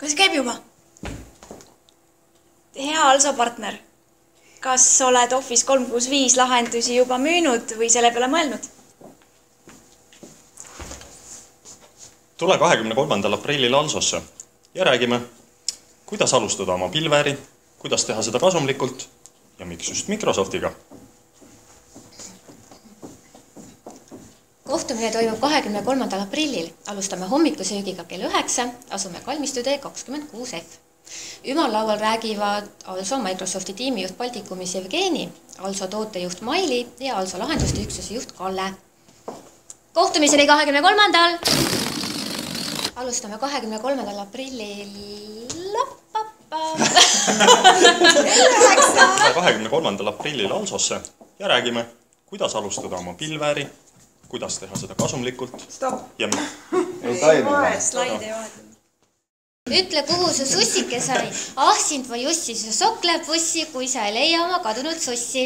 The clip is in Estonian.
Kas käib juba? Hea Also partner, kas oled Office 365 lahendusi juba müünud või selle peale mõelnud? Tule 23. aprillil Alsosse ja räägime, kuidas alustada oma pilveäri, kuidas teha seda kasumlikult ja miks just Microsoftiga. Kohtumine toimub 23. aprillil. Alustame hommikusöögiga kell 9, asume kalmistutee 26F. Ümarlaual räägivad Also Microsofti tiimijuht Baltikumis Jevgeni, Also tootejuht Maili ja Also lahenduste üksuse juht Kalle. Kohtumiseni 23. Alustame 23. aprillil. 23. aprillil Alsosse ja räägime, kuidas alustada oma pilveäri, kuidas teha seda kasumlikult ja Slaid ei vaadanud. Ütle, kuhu su sussike sai. Ah, sind või Jussi, su sokk läheb vussi, kui sa ei leia oma kadunud sussi.